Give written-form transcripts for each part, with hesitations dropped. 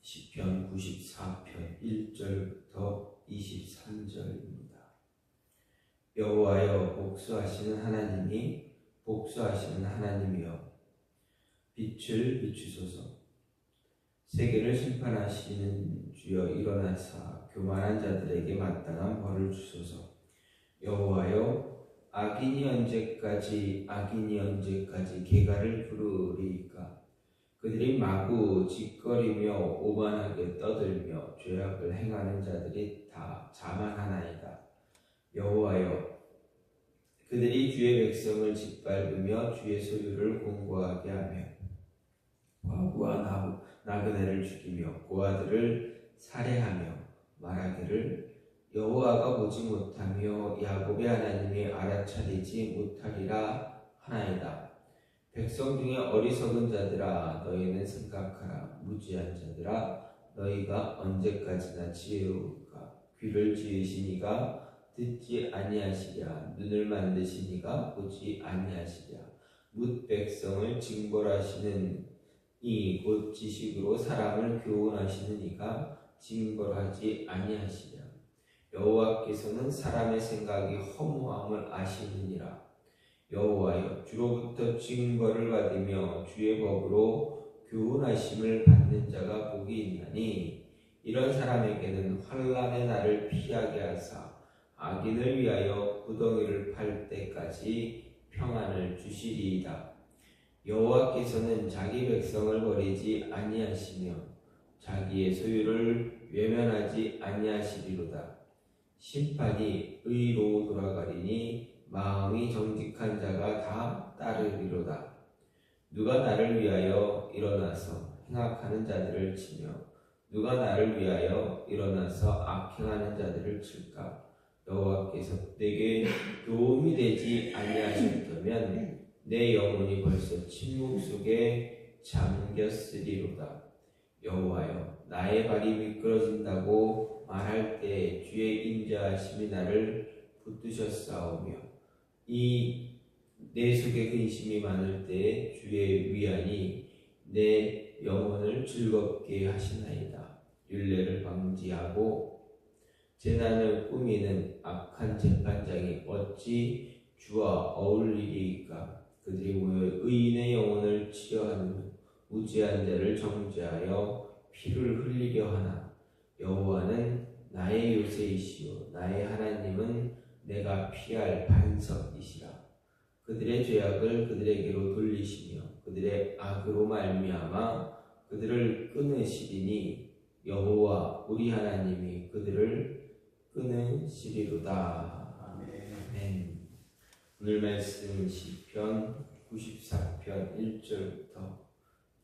시편 94편 1절부터 23절입니다. 여호와여, 복수하시는 하나님이 복수하시는 하나님이여, 빛을 비추소서. 세계를 심판하시는 주여, 일어나사 교만한 자들에게 마땅한 벌을 주소서. 여호와여, 악인이 언제까지 개가를 부르리이까? 그들이 마구 짓거리며 오만하게 떠들며 죄악을 행하는 자들이 다 자만하나이다. 여호와여, 그들이 주의 백성을 짓밟으며 주의 소유를 공고하게 하며 과부와 나그네를 죽이며 고아들을 살해하며 말하기를 여호와가 보지 못하며 야곱의 하나님이 알아차리지 못하리라 하나이다. 백성 중에 어리석은 자들아, 너희는 생각하라. 무지한 자들아, 너희가 언제까지나 지혜로울까? 귀를 지으시니가 듣지 아니하시랴. 눈을 만드시니가 보지 아니하시랴. 뭇 백성을 징벌하시는 이 곧 지식으로 사람을 교훈하시는 이가 징벌하지 아니하시랴. 여호와께서는 사람의 생각이 허무함을 아시느니라. 여호와여, 주로부터 징벌을 받으며 주의 법으로 교훈하심을 받는 자가 복이 있나니, 이런 사람에게는 환난의 날을 피하게 하사 악인을 위하여 구덩이를 팔 때까지 평안을 주시리이다. 여호와께서는 자기 백성을 버리지 아니하시며 자기의 소유를 외면하지 아니하시리로다. 심판이 의로 돌아가리니 마음이 정직한 자가 다 따르리로다. 누가 나를 위하여 일어나서 행악하는 자들을 치며 누가 나를 위하여 일어나서 악행하는 자들을 칠까? 여호와께서 내게 도움이 되지 아니하셨다면 내 영혼이 벌써 침묵 속에 잠겼으리로다. 여호와여, 나의 발이 미끄러진다고 말할 때 주의 인자하심이 나를 붙드셨사오며 내 속에 근심이 많을 때 주의 위안이 내 영혼을 즐겁게 하시나이다. 율례를 방지하고 재난을 꾸미는 악한 재판장이 어찌 주와 어울리리이까? 그들이 모여 의인의 영혼을 치려하는 무지한 자를 정죄하여 피를 흘리려 하나. 여호와는 나의 요새이시오, 나의 하나님은 내가 피할 반석이시라. 그들의 죄악을 그들에게로 돌리시며 그들의 악으로 말미암아 그들을 끊으시리니 여호와 우리 하나님이 그들을 끊으시리로다. 아멘. 오늘 말씀 시편 94편 1절부터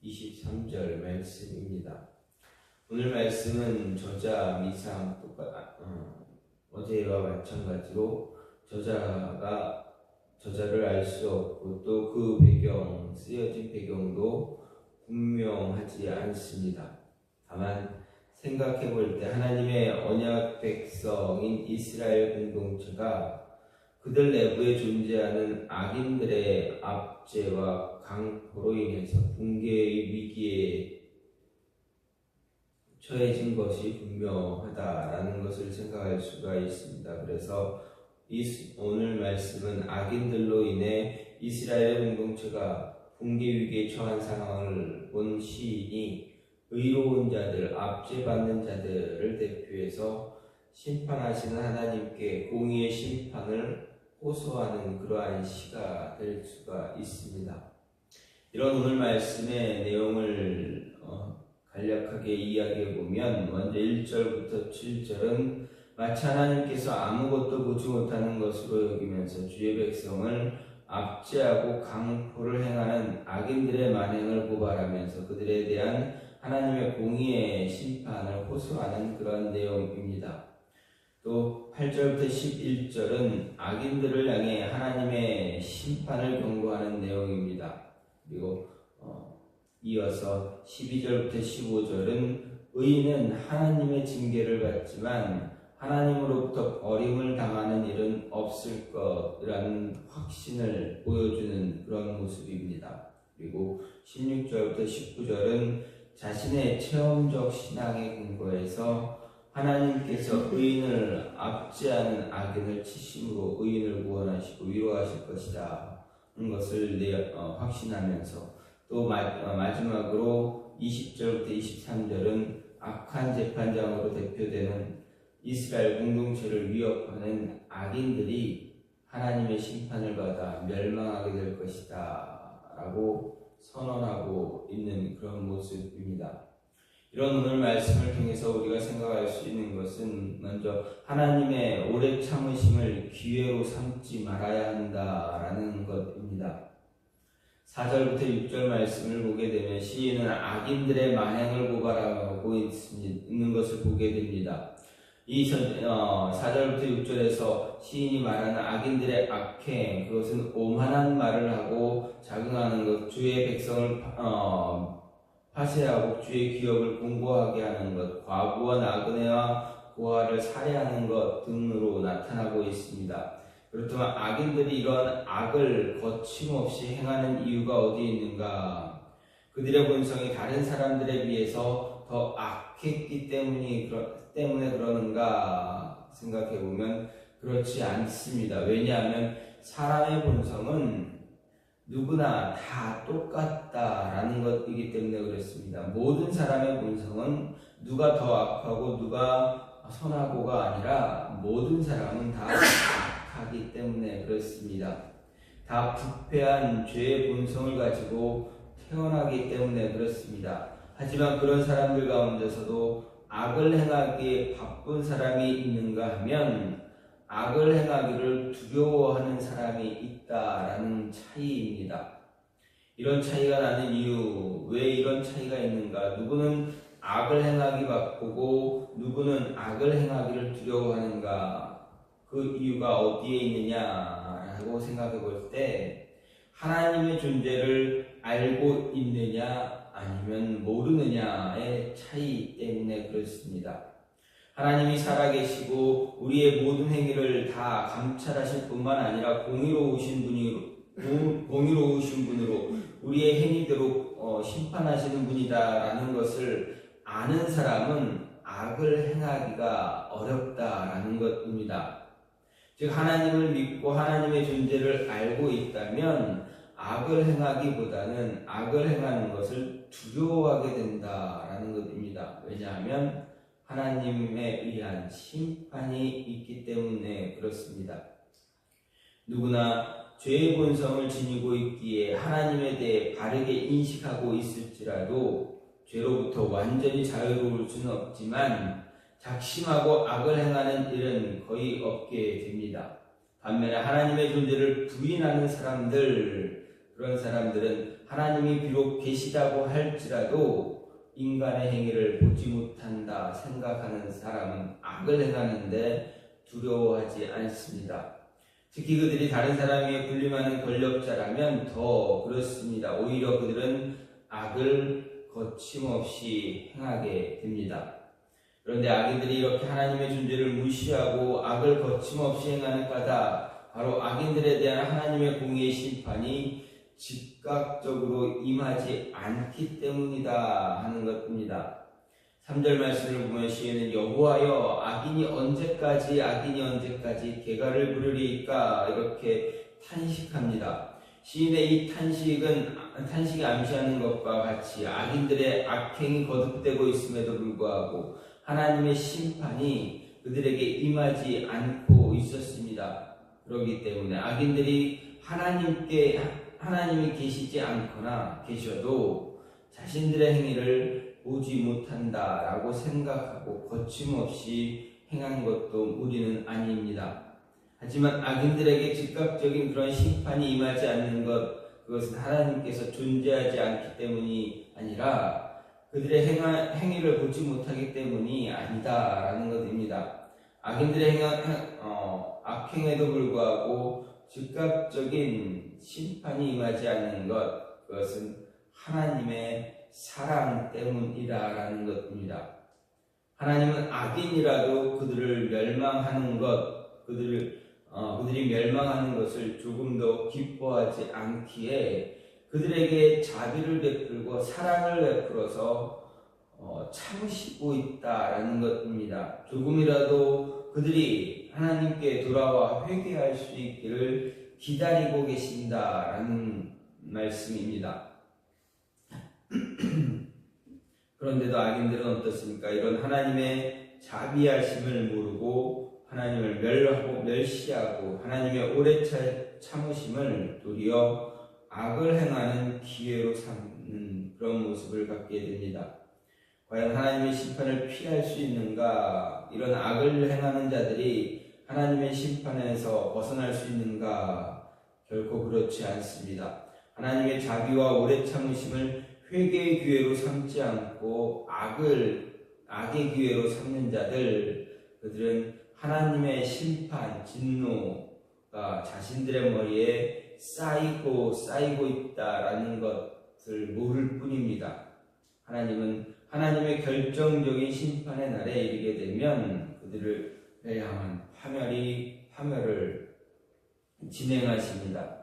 23절 말씀입니다. 오늘 말씀은 저자 미상 어제와 마찬가지로 저자를 알 수 없고 또 그 배경, 쓰여진 배경도 분명하지 않습니다. 다만 생각해 볼 때 하나님의 언약 백성인 이스라엘 공동체가 그들 내부에 존재하는 악인들의 압제와 강포로 인해서 붕괴의 위기에 처해진 것이 분명하다라는 것을 생각할 수가 있습니다. 그래서 오늘 말씀은 악인들로 인해 이스라엘 공동체가 붕괴 위기에 처한 상황을 본 시인이 의로운 자들, 압제받는 자들을 대표해서 심판하시는 하나님께 공의의 심판을 호소하는 그러한 시가 될 수가 있습니다. 이런 오늘 말씀의 내용을 간략하게 이야기해 보면, 먼저 1절부터 7절은 마치 하나님께서 아무것도 보지 못하는 것으로 여기면서 주의 백성을 압제하고 강포를 행하는 악인들의 만행을 고발하면서 그들에 대한 하나님의 공의의 심판을 호소하는 그런 내용입니다. 또 8절부터 11절은 악인들을 향해 하나님의 심판을 경고하는 내용입니다. 그리고 이어서 12절부터 15절은 의인은 하나님의 징계를 받지만 하나님으로부터 버림을 당하는 일은 없을 것이라는 확신을 보여주는 그런 모습입니다. 그리고 16절부터 19절은 자신의 체험적 신앙의 근거에서 하나님께서 의인을 압제하는 악인을 치심으로 의인을 구원하시고 위로하실 것이다 하는 것을 확신하면서 또 마지막으로 20절부터 23절은 악한 재판장으로 대표되는 이스라엘 공동체를 위협하는 악인들이 하나님의 심판을 받아 멸망하게 될 것이다 라고 선언하고 있는 그런 모습입니다. 이런 오늘 말씀을 통해서 우리가 생각할 수 있는 것은 먼저 하나님의 오래 참으심을 기회로 삼지 말아야 한다라는 것입니다. 4절부터 6절 말씀을 보게 되면 시인은 악인들의 만행을 고발하고 있는 것을 보게 됩니다. 이 4절부터 6절에서 시인이 말하는 악인들의 악행, 그것은 오만한 말을 하고 자긍하는 것, 주의 백성을 파쇄하고 주의 기업을 공고하게 하는 것, 과부와 나그네와 고아를 살해하는 것 등으로 나타나고 있습니다. 그렇다면 악인들이 이런 악을 거침없이 행하는 이유가 어디에 있는가? 그들의 본성이 다른 사람들에 비해서 더 악했기 때문에 그러는가 생각해보면 그렇지 않습니다. 왜냐하면 사람의 본성은 누구나 다 똑같다라는 것이기 때문에 그렇습니다. 모든 사람의 본성은 누가 더 악하고 누가 선하고가 아니라 모든 사람은 다 악하기 때문에 그렇습니다. 다 부패한 죄의 본성을 가지고 태어나기 때문에 그렇습니다. 하지만 그런 사람들 가운데서도 악을 행하기에 바쁜 사람이 있는가 하면 악을 행하기를 두려워하는 사람이 있다라는 차이입니다. 이런 차이가 나는 이유, 왜 이런 차이가 있는가? 누구는 악을 행하기 바쁘고 누구는 악을 행하기를 두려워하는가? 그 이유가 어디에 있느냐라고 생각해 볼 때 하나님의 존재를 알고 있느냐 아니면 모르느냐의 차이 때문에 그렇습니다. 하나님이 살아계시고 우리의 모든 행위를 다 감찰하실 뿐만 아니라 공의로우신 분으로 우리의 행위대로 심판하시는 분이다라는 것을 아는 사람은 악을 행하기가 어렵다라는 것입니다. 즉 하나님을 믿고 하나님의 존재를 알고 있다면 악을 행하기보다는 악을 행하는 것을 두려워하게 된다라는 것입니다. 왜냐하면 하나님에 의한 심판이 있기 때문에 그렇습니다. 누구나 죄의 본성을 지니고 있기에 하나님에 대해 바르게 인식하고 있을지라도 죄로부터 완전히 자유로울 수는 없지만 작심하고 악을 행하는 일은 거의 없게 됩니다. 반면에 하나님의 존재를 부인하는 그런 사람들은 하나님이 비록 계시다고 할지라도 인간의 행위를 보지 못한다 생각하는 사람은 악을 행하는데 두려워하지 않습니다. 특히 그들이 다른 사람에게 군림하는 권력자라면 더 그렇습니다. 오히려 그들은 악을 거침없이 행하게 됩니다. 그런데 악인들이 이렇게 하나님의 존재를 무시하고 악을 거침없이 행하는 까닭, 바로 악인들에 대한 하나님의 공의의 심판이 즉각적으로 임하지 않기 때문이다 하는 것입니다. 3절 말씀을 보면 시인은 여호와여 악인이 언제까지 개가를 부르리이까 이렇게 탄식합니다. 시인의 이 탄식이 암시하는 것과 같이 악인들의 악행이 거듭되고 있음에도 불구하고 하나님의 심판이 그들에게 임하지 않고 있었습니다. 그렇기 때문에 악인들이 하나님이 계시지 않거나 계셔도 자신들의 행위를 보지 못한다라고 생각하고 거침없이 행한 것도 무리는 아닙니다. 하지만 악인들에게 즉각적인 그런 심판이 임하지 않는 그것은 하나님께서 존재하지 않기 때문이 아니라 그들의 행위를 보지 못하기 때문이 아니다라는 것입니다. 악인들의 악행에도 불구하고 즉각적인 심판이 임하지 않는 그것은 하나님의 사랑 때문이다라는 것입니다. 하나님은 악인이라도 그들이 멸망하는 것을 조금 더 기뻐하지 않기에 그들에게 자비를 베풀고 사랑을 베풀어서 참으시고 있다라는 것입니다. 조금이라도 그들이 하나님께 돌아와 회개할 수 있기를 기다리고 계신다라는 말씀입니다. 그런데도 악인들은 어떻습니까? 이런 하나님의 자비하심을 모르고 하나님을 멸하고 멸시하고 하나님의 오래 참으심을 도리어 악을 행하는 기회로 삼는 그런 모습을 갖게 됩니다. 과연 하나님의 심판을 피할 수 있는가? 이런 악을 행하는 자들이 하나님의 심판에서 벗어날 수 있는가? 결코 그렇지 않습니다. 하나님의 자비와 오래 참으심을 회개의 기회로 삼지 않고 악의 기회로 삼는 자들, 그들은 하나님의 심판, 진노가 자신들의 머리에 쌓이고 있다라는 것을 모를 뿐입니다. 하나님은 하나님의 결정적인 심판의 날에 이르게 되면 그들을 향한 파멸을 진행하십니다.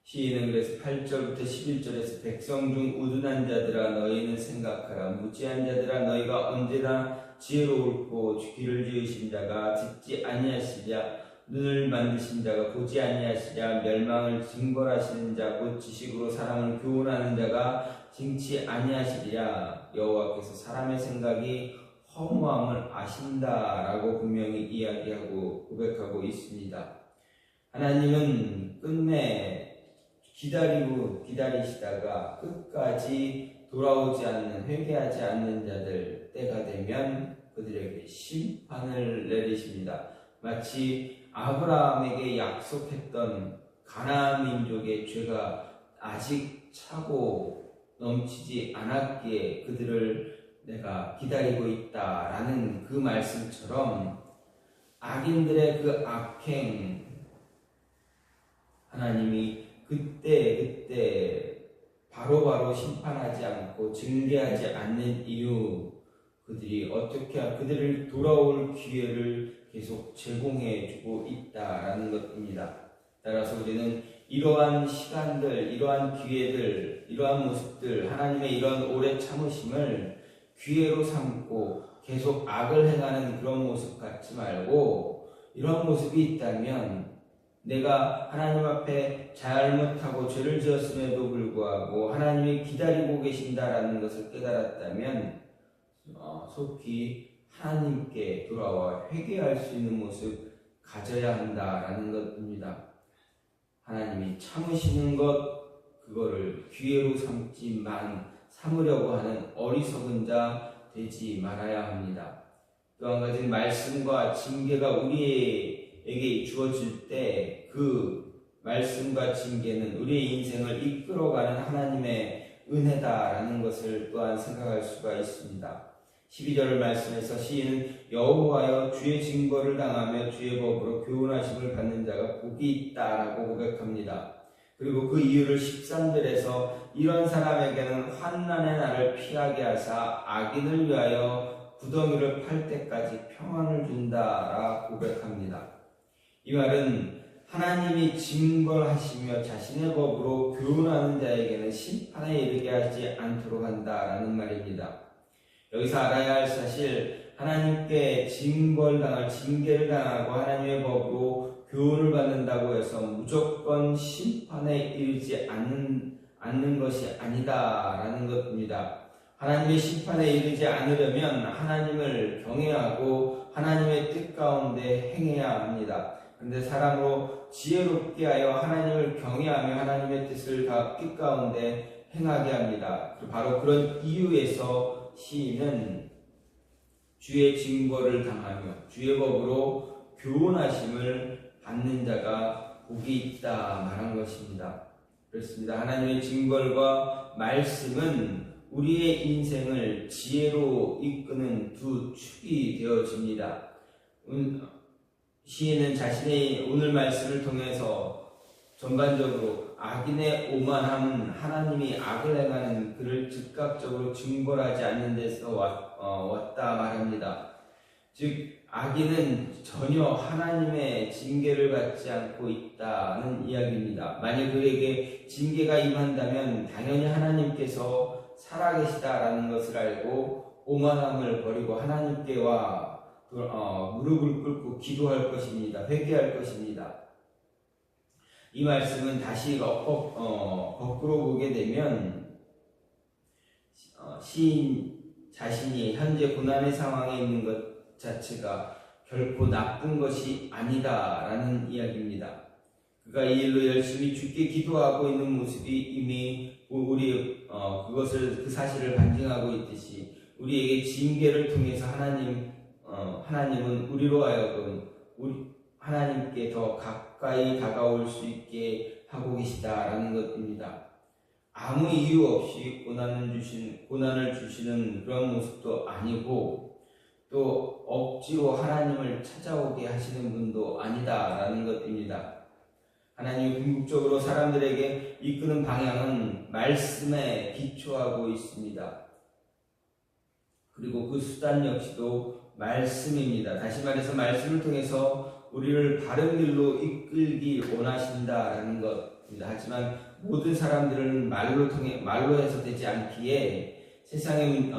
시인은 그래서 8절부터 11절에서 백성 중 우둔한 자들아 너희는 생각하라. 무지한 자들아 너희가 언제나 지혜로울고 귀를 지으신 자가 듣지 아니하시랴. 눈을 만드신 자가 보지 아니하시랴. 멸망을 징벌하시는 자 곧 지식으로 사람을 교훈하는 자가 징치 아니하시리라. 여호와께서 사람의 생각이 허무함을 아신다라고 분명히 이야기하고 고백하고 있습니다. 하나님은 끝내 기다리시다가 끝까지 돌아오지 않는, 회개하지 않는 자들 때가 되면 그들에게 심판을 내리십니다. 마치 아브라함에게 약속했던 가나안 민족의 죄가 아직 차고 넘치지 않았기에 그들을 내가 기다리고 있다라는 그 말씀처럼 악인들의 그 악행, 하나님이 그때 바로바로 심판하지 않고 징계하지 않는 이유, 그들을 돌아올 기회를 계속 제공해주고 있다라는 것입니다. 따라서 우리는 이러한 시간들, 이러한 기회들, 이러한 모습들, 하나님의 이런 오래 참으심을 기회로 삼고 계속 악을 행하는 그런 모습 갖지 말고, 이런 모습이 있다면 내가 하나님 앞에 잘못하고 죄를 지었음에도 불구하고 하나님이 기다리고 계신다라는 것을 깨달았다면 속히 하나님께 돌아와 회개할 수 있는 모습 가져야 한다라는 것입니다. 하나님이 참으시는 것, 그거를 기회로 삼으려고 하는 어리석은 자 되지 말아야 합니다. 또 한 가지는 말씀과 징계가 우리에게 주어질 때 그 말씀과 징계는 우리의 인생을 이끌어가는 하나님의 은혜다라는 것을 또한 생각할 수가 있습니다. 12절 말씀에서 시인은 여호와여 주의 징벌을 당하며 주의 법으로 교훈하심을 받는 자가 복이 있다라고 고백합니다. 그리고 그 이유를 13절에서 이런 사람에게는 환난의 날을 피하게 하사 악인을 위하여 구덩이를 팔 때까지 평안을 준다라 고백합니다. 이 말은 하나님이 징벌하시며 자신의 법으로 교훈하는 자에게는 심판에 이르게 하지 않도록 한다라는 말입니다. 여기서 알아야 할 사실, 하나님께 징계를 당하고 하나님의 법으로 교훈을 받는다고 해서 무조건 심판에 이르지 않는 것이 아니다라는 것입니다. 하나님의 심판에 이르지 않으려면 하나님을 경외하고 하나님의 뜻 가운데 행해야 합니다. 그런데 사람으로 지혜롭게 하여 하나님을 경외하며 하나님의 뜻을 뜻 가운데 행하게 합니다. 바로 그런 이유에서 시인은 주의 징벌을 당하며 주의 법으로 교훈하심을 받는 자가 복이 있다 말한 것입니다. 그렇습니다. 하나님의 징벌과 말씀은 우리의 인생을 지혜로 이끄는 두 축이 되어집니다. 시인은 자신의 오늘 말씀을 통해서 전반적으로 악인의 오만함은 하나님이 악을 행하는 그를 즉각적으로 징벌하지 않는 데서 왔다 말합니다. 즉 악인은 전혀 하나님의 징계를 받지 않고 있다는 이야기입니다. 만약 그에게 징계가 임한다면 당연히 하나님께서 살아계시다라는 것을 알고 오만함을 버리고 하나님께와 무릎을 꿇고 기도할 것입니다. 회개할 것입니다. 이 말씀은 다시 거꾸로 보게 되면 시인 자신이 현재 고난의 상황에 있는 것 자체가 결코 나쁜 것이 아니다라는 이야기입니다. 그가 이 일로 열심히 주께 기도하고 있는 모습이 이미 우리 그 사실을 반증하고 있듯이 우리에게 징계를 통해서 하나님은 우리로 하여금 하나님께 더 가까이 다가올 수 있게 하고 계시다라는 것입니다. 아무 이유 없이 고난을 주시는 그런 모습도 아니고 또 억지로 하나님을 찾아오게 하시는 분도 아니다라는 것입니다. 하나님이 궁극적으로 사람들에게 이끄는 방향은 말씀에 기초하고 있습니다. 그리고 그 수단 역시도 말씀입니다. 다시 말해서 말씀을 통해서 우리를 바른 길로 이끌기 원하신다라는 것입니다. 하지만 모든 사람들은 말로 해서 되지 않기에 세상에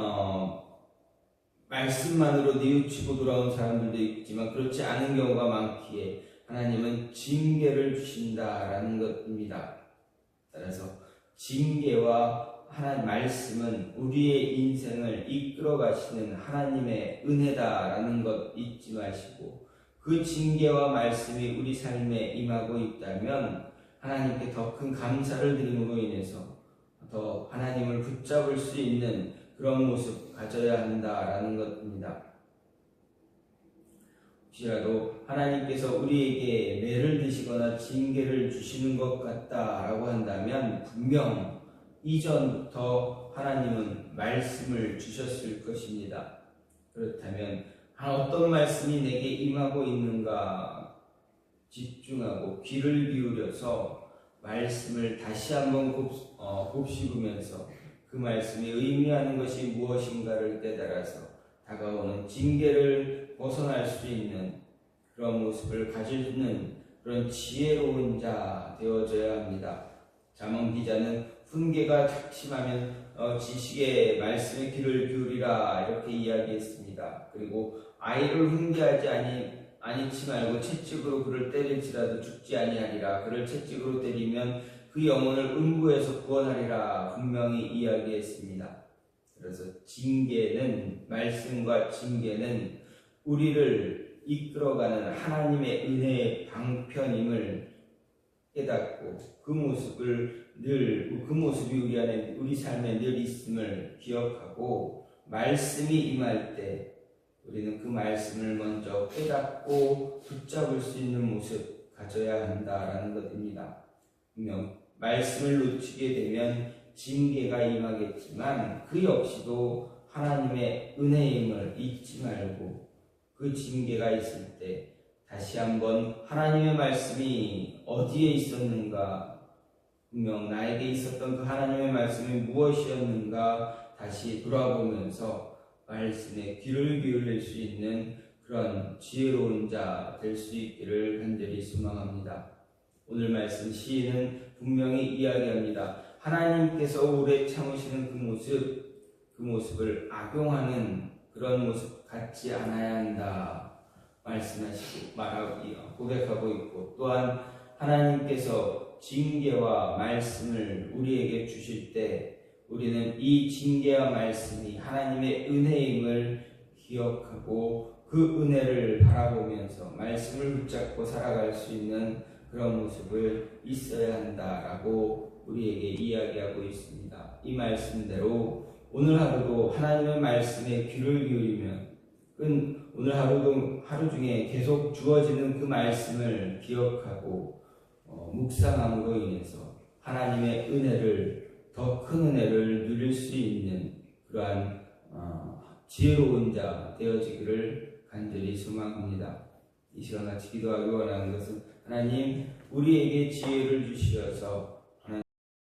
말씀만으로 뉘우치고 돌아온 사람들도 있지만 그렇지 않은 경우가 많기에 하나님은 징계를 주신다라는 것입니다. 따라서 징계와 하나님 말씀은 우리의 인생을 이끌어 가시는 하나님의 은혜다라는 것 잊지 마시고 그 징계와 말씀이 우리 삶에 임하고 있다면 하나님께 더 큰 감사를 드림으로 인해서 더 하나님을 붙잡을 수 있는 그런 모습 가져야 한다라는 것입니다. 혹시라도 하나님께서 우리에게 매를 드시거나 징계를 주시는 것 같다라고 한다면 분명 이전부터 하나님은 말씀을 주셨을 것입니다. 그렇다면 어떤 말씀이 내게 임하고 있는가 집중하고 귀를 기울여서 말씀을 다시 한번 곱씹으면서 그 말씀이 의미하는 것이 무엇인가를 깨달아서 다가오는 징계를 벗어날 수 있는 그런 모습을 가지는 그런 지혜로운 자 되어져야 합니다. 잠언 기자는 훈계가 작심하면 지식의 말씀에 귀를 기울이라 이렇게 이야기했습니다. 그리고 아이를 훈계하지 아니치 말고 채찍으로 그를 때릴지라도 죽지 아니하리라. 그를 채찍으로 때리면 그 영혼을 음부에서 구원하리라 분명히 이야기했습니다. 그래서 말씀과 징계는 우리를 이끌어가는 하나님의 은혜의 방편임을 깨닫고 그 모습이 우리 삶에 늘 있음을 기억하고 말씀이 임할 때 우리는 그 말씀을 먼저 깨닫고 붙잡을 수 있는 모습 가져야 한다라는 것입니다. 분명 말씀을 놓치게 되면 징계가 임하겠지만 그 역시도 하나님의 은혜임을 잊지 말고 그 징계가 있을 때 다시 한번 하나님의 말씀이 어디에 있었는가, 분명 나에게 있었던 그 하나님의 말씀이 무엇이었는가 다시 돌아보면서 말씀에 귀를 기울일 수 있는 그런 지혜로운 자 될 수 있기를 간절히 소망합니다. 오늘 말씀 시인은 분명히 이야기합니다. 하나님께서 오래 참으시는 그 모습을 악용하는 그런 모습 갖지 않아야 한다 말씀하시고 고백하고 있고, 또한 하나님께서 징계와 말씀을 우리에게 주실 때 우리는 이 징계와 말씀이 하나님의 은혜임을 기억하고 그 은혜를 바라보면서 말씀을 붙잡고 살아갈 수 있는 그런 모습을 있어야 한다라고 우리에게 이야기하고 있습니다. 이 말씀대로 오늘 하루도 하나님의 말씀에 귀를 기울이면 오늘 하루 중에 계속 주어지는 그 말씀을 기억하고 묵상함으로 인해서 하나님의 은혜를 더 큰 은혜를 누릴 수 있는 그러한 지혜로운 자 되어지기를 간절히 소망합니다. 이 시간 같이 기도하기 원하는 것은 하나님 우리에게 지혜를 주시어서